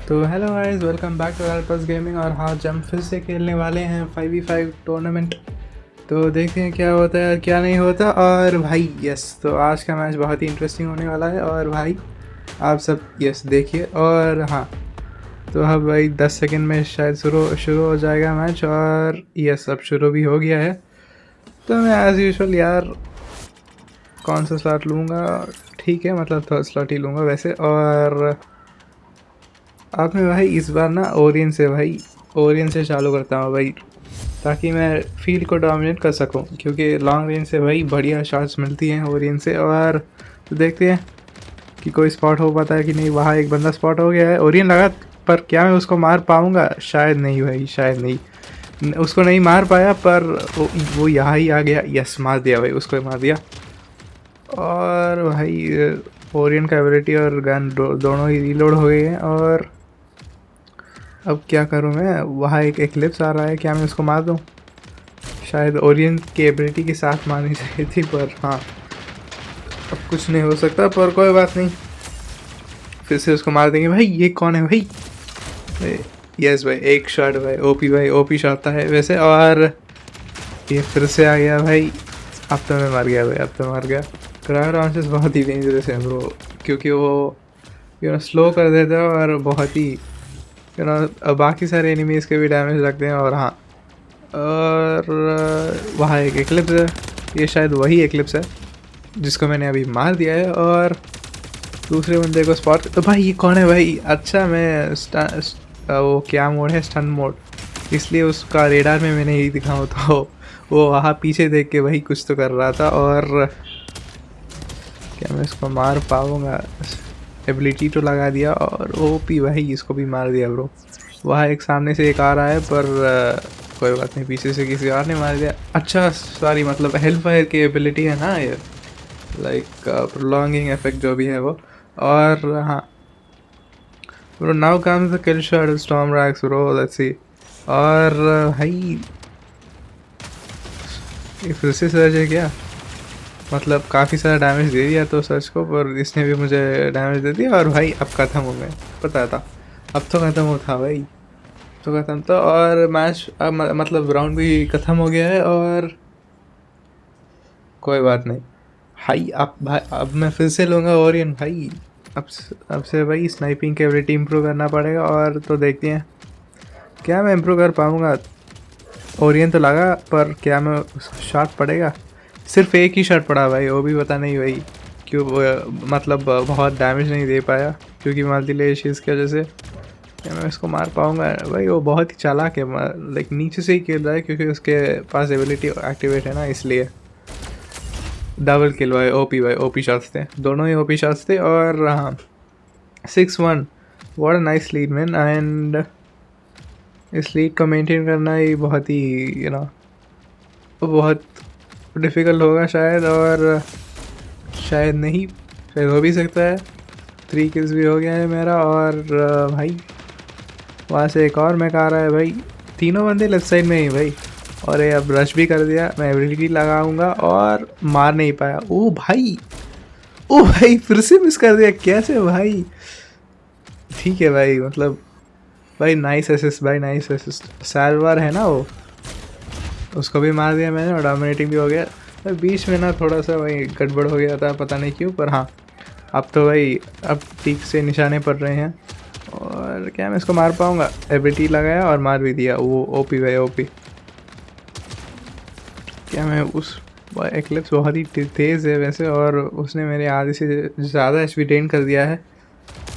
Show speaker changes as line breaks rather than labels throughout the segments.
तो hello guys, welcome back to एल्पस gaming. और हाँ, हम फिर से खेलने वाले हैं 5v5 टूर्नामेंट। तो देखते हैं क्या होता है और क्या नहीं होता। और भाई यस, तो आज का मैच बहुत ही इंटरेस्टिंग होने वाला है। और भाई आप सब यस देखिए। और हाँ, तो अब भाई 10 सेकंड में शायद शुरू शुरू हो जाएगा मैच। और यस, अब शुरू भी हो गया है। तो मैं एज़ यूजुअल यार कौन सा स्लॉट लूँगा, ठीक है, मतलब थर्ड स्लॉट ही लूँगा वैसे। और अब मैं भाई इस बार ना ओरियन से चालू करता हूँ भाई, ताकि मैं फील्ड को डोमिनेट कर सकूँ, क्योंकि लॉन्ग रेंज से भाई बढ़िया शॉट्स मिलती हैं ओरियन से। और तो देखते हैं कि कोई स्पॉट हो पाता है कि नहीं। वहाँ एक बंदा स्पॉट हो गया है, ओरियन लगा, पर क्या मैं उसको मार पाऊँगा? शायद नहीं भाई, शायद नहीं। उसको नहीं मार पाया, पर वो यहाँ ही आ गया। यस, मार दिया भाई, उसको मार दिया। और भाई ओरियन का एबिलिटी और गन दोनों ही रीलोड हो गए हैं। और अब क्या करूं मैं? वहाँ एक एक्लिप्स आ रहा है, क्या मैं उसको मार दूं? शायद ओरियन की एबिलिटी के साथ मारनी चाहिए थी, पर हाँ, अब कुछ नहीं हो सकता। पर कोई बात नहीं, फिर से उसको मार देंगे। भाई ये कौन है भाई? यस भाई, एक शॉट भाई, ओपी शॉट था है वैसे। और ये फिर से आ गया भाई। अब तो मैं मर गया भाई, अब तो मर गया। क्रायो लॉन्चेस बहुत ही डेंजरस है ब्रो, क्योंकि वो स्लो कर देता है और बहुत ही बाकी सारे एनिमीज़ के भी डैमेज लगते हैं। और हाँ, और वहाँ एक एक्लिप्स है, ये शायद वही एक्लिप्स है जिसको मैंने अभी मार दिया है। और दूसरे बंदे को स्पॉट। तो भाई ये कौन है भाई? अच्छा, वो क्या मोड है, स्टन मोड, इसलिए उसका रेडार में मैंने यही दिखा हो। तो वो वहाँ पीछे देख के भाई कुछ तो कर रहा था। और क्या मैं इसको मार पाऊँगा? एबिलिटी तो लगा दिया, और ओपी भाई इसको भी मार दिया ब्रो। वहाँ एक सामने से एक आ रहा है, पर कोई बात नहीं, पीछे से किसी और ने मार दिया। अच्छा सॉरी, मतलब हेल्प फायर की एबिलिटी है ना ये, लाइक प्रोलॉन्गिंग इफेक्ट जो भी है वो। और हाँ bro, now comes the kill shot storm Rax bro, let's see. और भाई ये फिर से सर्च है क्या? मतलब काफ़ी सारा डैमेज दे दिया तो सर्च को, पर इसने भी मुझे डैमेज दे दिया। और भाई अब ख़त्म हो गए, पता था अब तो ख़त्म हो था भाई, तो ख़त्म तो। और मैच अब मतलब राउंड भी ख़त्म हो गया है। और कोई बात नहीं भाई, अब मैं फिर से लूँगा ओरियन भाई। अब से भाई स्नाइपिंग की एबिलिटी इम्प्रूव करना पड़ेगा। और तो देखते हैं क्या मैं इम्प्रूव कर पाऊँगा। ओरियन तो लगा, पर क्या मैं शॉट पड़ेगा? सिर्फ एक ही शॉट पड़ा भाई, वो भी पता नहीं भाई क्यों, मतलब बहुत डैमेज नहीं दे पाया, क्योंकि मल्टीले इश्यूज़ की वजह से। क्या मैं इसको मार पाऊँगा भाई? वो बहुत ही चालाक है, लाइक नीचे से ही खेल रहा है, क्योंकि उसके पास एबिलिटी एक्टिवेट है ना, इसलिए। डबल किल भाई, ओपी शॉट्स थे, दोनों ही ओपी शॉट्स थे। और हाँ, 6-1, what a nice lead man. And इस लीड को मेंटेन करना ही बहुत ही बहुत डिफ़िकल्ट होगा शायद। और शायद नहीं, शायद हो भी सकता है। 3 किल्स भी हो गया है मेरा। और भाई वहाँ से एक और मैक आ रहा है भाई, तीनों बंदे लेफ्ट साइड में ही भाई। और ये अब रश भी कर दिया, मैं एबिलिटी लगाऊंगा और मार नहीं पाया। ओ भाई फिर से मिस कर दिया, कैसे भाई? ठीक है भाई, मतलब भाई नाइस असिस्ट, भाई नाइस असिस्ट। सैलवार है ना वो, उसको भी मार दिया मैंने, और डोमिनेटिंग भी हो गया भाई। बीच में ना थोड़ा सा भाई गड़बड़ हो गया था, पता नहीं क्यों, पर हाँ, अब तो भाई अब ठीक से निशाने पड़ रहे हैं। और क्या मैं इसको मार पाऊँगा? एबिलिटी लगाया और मार भी दिया। वो ओपी भाई, ओपी। क्या मैं उस एक्लिप्स बहुत ही तेज़ है वैसे, और उसने मेरे आधे से ज़्यादा एचपी ड्रेन कर दिया है।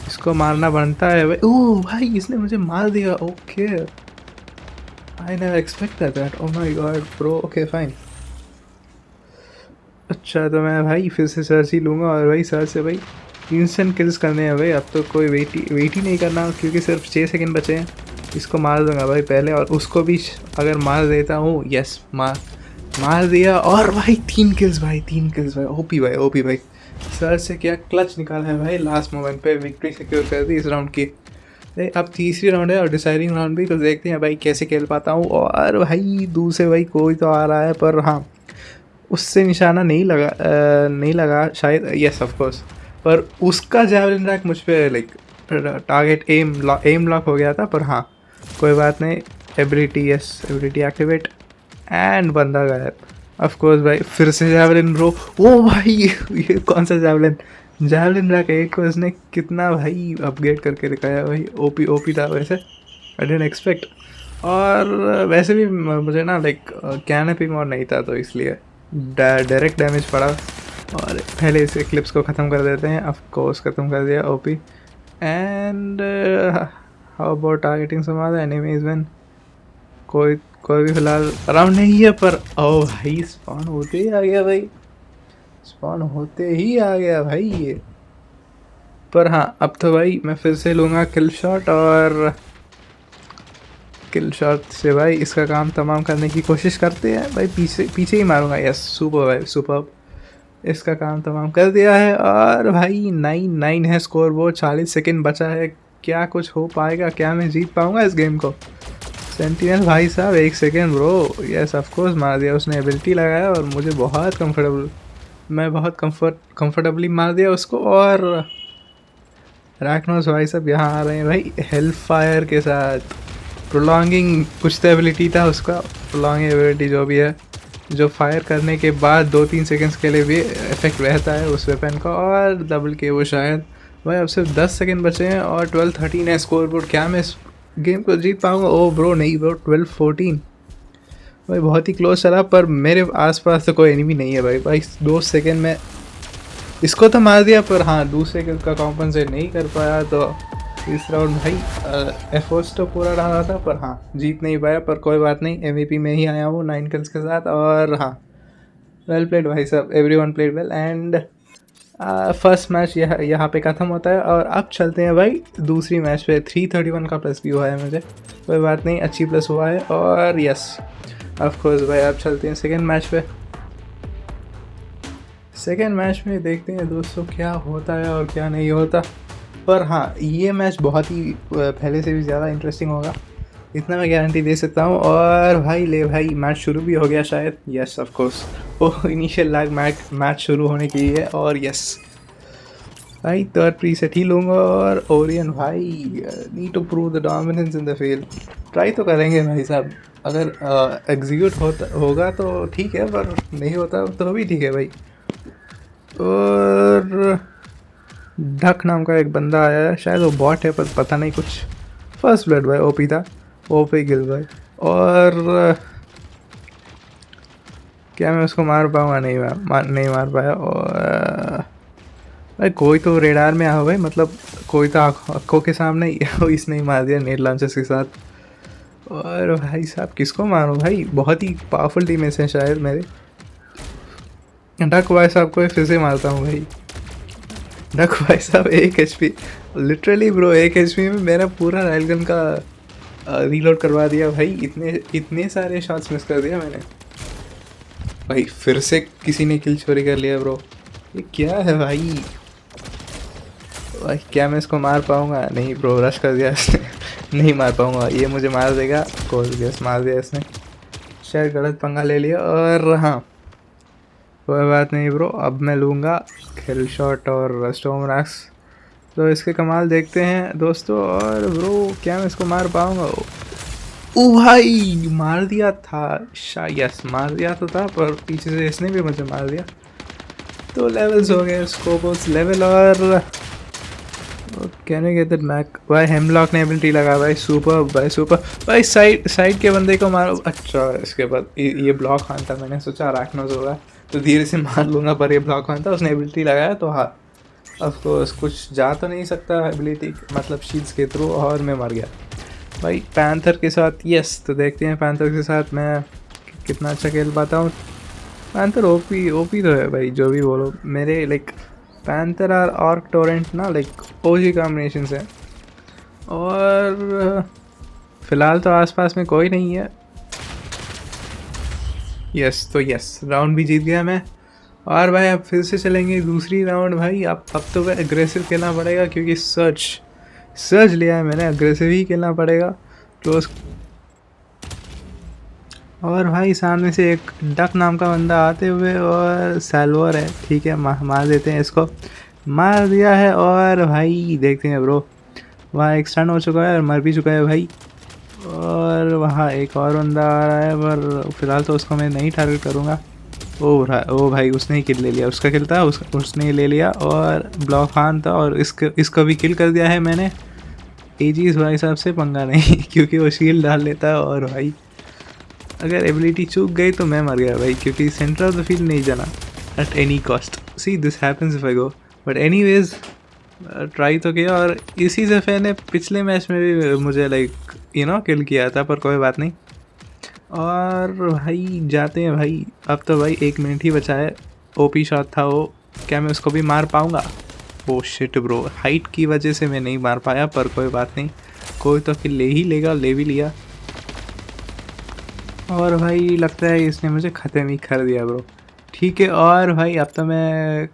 इसको मारना बनता है भाई। ओह भाई, इसने मुझे मार दिया। Okay, I never expected that. Oh my God bro, okay fine. अच्छा, तो मैं भाई फिर से सर्च ही लूँगा। और भाई सर्च से भाई इंस्टेंट किल्स करने हैं भाई। अब तो कोई वेट ही नहीं करना, क्योंकि सिर्फ 6 सेकंड बचे हैं। इसको मार दूंगा भाई पहले, और उसको भी अगर मार देता हूँ, यस, मार दिया। और भाई 3 किल्स भाई, 3 किल्स भाई, ओपी भाई। सर्च से क्या क्लच निकाला है भाई, लास्ट मोमेंट पे विक्ट्री सिक्योर कर दी इस राउंड की। अब तीसरी राउंड है और डिसाइडिंग राउंड भी, तो देखते हैं भाई कैसे खेल पाता हूँ। और भाई दूसरे भाई कोई तो आ रहा है, पर हाँ, उससे निशाना नहीं लगा शायद, यस ऑफ कोर्स। पर उसका जैवलिन रैक मुझ पे लाइक टारगेट एम लॉक हो गया था, पर हाँ कोई बात नहीं। Ability, yes ability activate and बंदा गायब। ऑफ कोर्स भाई फिर से जैवलिन ब्रो। ओ भाई ये कौन सा जैवलिन, जैवलिन रैक 1 को इसने कितना भाई अपग्रेड करके दिखाया भाई। ओपी ओपी था वैसे, आई डिडंट एक्सपेक्ट। और वैसे भी मुझे ना लाइक कैनपी मोड नहीं था, तो इसलिए डायरेक्ट डैमेज पड़ा। और पहले इस क्लिप्स को ख़त्म कर देते हैं। ऑफ कोर्स ख़त्म कर दिया OP. And how about targeting some other enemies when कोई भी फिलहाल अराउंड नहीं है, पर ओ भाई स्पॉन होते ही आ गया भाई, स्पॉन होते ही आ गया भाई ये। पर हाँ अब तो भाई मैं फिर से लूँगा किल शॉट, और किल शॉट से भाई इसका काम तमाम करने की कोशिश करते हैं भाई। पीछे ही मारूंगा। यस सुपर भाई सुपर, इसका काम तमाम कर दिया है। और भाई 9-9 है स्कोर, वो 40 सेकंड बचा है। क्या कुछ हो पाएगा, क्या मैं जीत पाऊंगा इस गेम को? सेंटिनल भाई साहब 1 second bro. Yes of course मार दिया उसने, एबिलिटी लगाया और मुझे बहुत कंफर्टेबल, मैं बहुत कंफर्टेबली मार दिया उसको। और रैक्नोस भाई साहब यहाँ आ रहे हैं भाई हेल्प फायर के साथ। प्रोलॉन्गिंग कुछ तो एबिलिटी था उसका, प्रोलॉन्गिंग एबिलिटी जो भी है, जो फायर करने के बाद 2-3 सेकंड्स के लिए भी इफेक्ट रहता है उस वेपन का। और डबल के वो शायद भाई। अब सिर्फ 10 सेकंड बचे हैं और 12-13 है स्कोर बोर्ड। क्या मैं इस गेम को जीत पाऊँगा? ओ ब्रो नहीं ब्रो, 12-14 भाई बहुत ही क्लोज चला। पर मेरे आसपास तो कोई एनिमी नहीं है भाई। 2 सेकंड में इसको तो मार दिया, पर हाँ दूसरे का कॉम्पनसेट नहीं कर पाया। तो इस राउंड भाई एफर्ट्स तो पूरा रहा था, पर हाँ जीत नहीं पाया। पर कोई बात नहीं, एमवीपी में ही आया हूँ 9 किल्स के साथ। और हाँ वेल प्लेड भाई साहब, everyone played well. And first match यहाँ पे ख़त्म होता है। और अब चलते हैं भाई दूसरी मैच पे। 331 का प्लस भी हुआ है मुझे, कोई बात नहीं, अच्छी प्लस हुआ है। और यस ऑफ कोर्स भाई अब चलते हैं सेकेंड मैच पे। सेकेंड मैच में देखते हैं दोस्तों क्या होता है और क्या नहीं होता। पर हाँ ये मैच बहुत ही पहले से भी ज़्यादा इंटरेस्टिंग होगा, इतना मैं गारंटी दे सकता हूँ। और भाई ले भाई मैच शुरू भी हो गया शायद। यस ऑफ कोर्स वो इनिशियल लैग मैच शुरू होने की है। और यस भाई थर्ड प्रीसेट ही लूँगा। और ओरियन भाई need to prove the dominance in the field. Try तो करेंगे भाई साहब, अगर एग्जीक्यूट होगा तो ठीक है, पर नहीं होता तो भी ठीक है भाई। और ढक नाम का एक बंदा आया है, शायद वो बॉट है, पर पता नहीं कुछ। फर्स्ट ब्लड भाई ओपी था, ओपी गिल भाई। और क्या मैं उसको मार पाऊँगा? नहीं मार पाया। और भाई कोई तो रेडार में आया भाई, मतलब कोई तो आँखों के सामने इसने ही मार दिया नेट लॉन्चर्स के साथ। और भाई साहब किसको मारूं भाई, बहुत ही पावरफुल टीम हैं शायद मेरे। डक भाई साहब को फिर से मारता हूँ भाई। डक भाई साहब 1 HP, लिटरली ब्रो 1 HP में मेरा पूरा राइल गन का रीलोड करवा दिया भाई। इतने सारे शॉट्स मिस कर दिया मैंने भाई। फिर से किसी ने किल चोरी कर लिया ब्रो, ये क्या है भाई? भाई क्या मैं इसको मार पाऊँगा? नहीं ब्रो रश कर दिया इसने नहीं मार पाऊँगा, ये मुझे मार देगा। कोई गैस मार दिया इसने, शायद गलत पंगा ले लिया। और हाँ कोई बात नहीं ब्रो, अब मैं लूँगा किल शॉट और स्टॉर्म रैक्स। तो इसके कमाल देखते हैं दोस्तों। और ब्रो क्या मैं इसको मार पाऊँगा? ओ भाई मार दिया था शायद, यस मार दिया तो था, पर पीछे से इसने भी मुझे मार दिया। तो लेवल्स हो गए, स्कोपोस लेवल। और can you get that Mac भाई? हेमलॉक ने एबिलिटी लगा भाई, सुपर भाई सुपर भाई। साइड के बंदे को मारो। अच्छा इसके बाद ये ब्लॉक खान था, मैंने सोचा रैक्नोस होगा तो धीरे से मार लूँगा, पर ये ब्लॉक खान था, उसने एबिलिटी लगाया। तो हाँ ऑफकोर्स कुछ जा तो नहीं सकता एबिलिटी मतलब शील्ड्स के थ्रू, और मैं मर गया भाई पैंथर के साथ। यस तो देखते हैं पैंथर के साथ मैं कितना अच्छा खेल पाता हूँ। पैंथर ओपी तो है भाई, जो भी बोलो। मेरे लाइक पैंथर और आर्क टोरेंट ना लाइक ओजी कॉम्बिनेशन है। और फिलहाल तो आसपास में कोई नहीं है। यस तो यस राउंड भी जीत गया मैं। और भाई अब फिर से चलेंगे दूसरी राउंड भाई। अब तो भाई एग्रेसिव खेलना पड़ेगा, क्योंकि सर्च लिया है मैंने, एग्रेसिव ही खेलना पड़ेगा क्लोज। और भाई सामने से एक डक नाम का बंदा आते हुए, और सैल्वर है, ठीक है मार देते हैं इसको। मार दिया है। और भाई देखते हैं ब्रो वहाँ एक स्टन हो चुका है और मर भी चुका है भाई। और वहाँ एक और बंदा आ रहा है, पर फिलहाल तो उसको मैं नहीं टारगेट करूँगा। ओ भाई उसने ही किल ले लिया, उसका किल था, उसने ही ले लिया। और ब्लॉक खान था और इसको भी किल कर दिया है मैंने। एजीज भाई साहब से पंगा नहीं क्योंकि वो शील्ड डाल लेता है। और भाई अगर एबिलिटी चूक गई तो मैं मर गया भाई, क्योंकि सेंटर ऑफ द फील्ड नहीं जाना at any cost. See this happens if I go, but anyways try तो किया। और इसी दफ़े ने पिछले मैच में भी मुझे किल किया था, पर कोई बात नहीं। और भाई जाते हैं भाई, अब तो भाई 1 मिनट ही बचा है। ओपी शॉट था वो, क्या मैं उसको भी मार पाऊँगा? ओ शिट ब्रो, हाइट की वजह से मैं नहीं मार पाया, पर कोई बात नहीं, कोई तो किल ले ही लेगा, ले भी लिया। और भाई लगता है इसने मुझे ख़त्म ही कर दिया ब्रो। ठीक है, और भाई अब तो मैं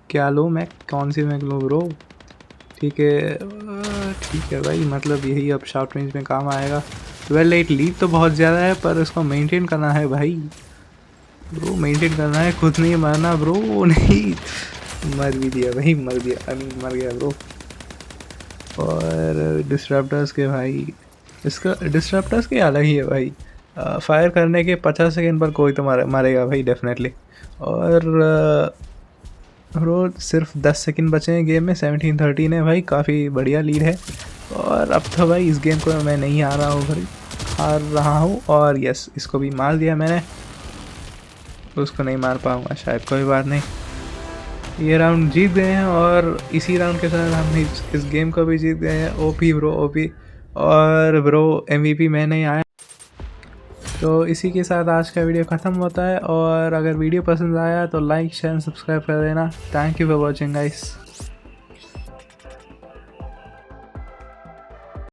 क्या लूँ, मैं कौन सी मैक लूँ ब्रो? ठीक है भाई, मतलब यही अब शॉर्ट रेंज में काम आएगा। 12-8 लीड तो बहुत ज़्यादा है, पर उसको मेंटेन करना है भाई ब्रो, मेंटेन करना है, खुद नहीं मरना ब्रो। नहीं, मर भी दिया भाई, मर गया ब्रो। और डिस्ट्रप्टर्स के भाई, इसका डिस्ट्रप्टर्स के अलग ही है भाई। फायर करने के 50 सेकेंड पर कोई तो मारेगा भाई डेफिनेटली। और ब्रो सिर्फ 10 सेकंड बचे हैं गेम में, 17-13 है भाई, काफ़ी बढ़िया लीड है। और अब तो भाई इस गेम को मैं नहीं हार रहा हूँ। और यस, इसको भी मार दिया मैंने, उसको नहीं मार पाऊँगा शायद, कोई बात नहीं। ये राउंड जीत गए हैं, और इसी राउंड के साथ हम इस गेम को भी जीत गए हैं। OP bro, OP. और ब्रो MVP में नहीं आया। तो इसी के साथ आज का वीडियो ख़त्म होता है। और अगर वीडियो पसंद आया तो लाइक शेयर सब्सक्राइब कर देना। Thank you for watching guys.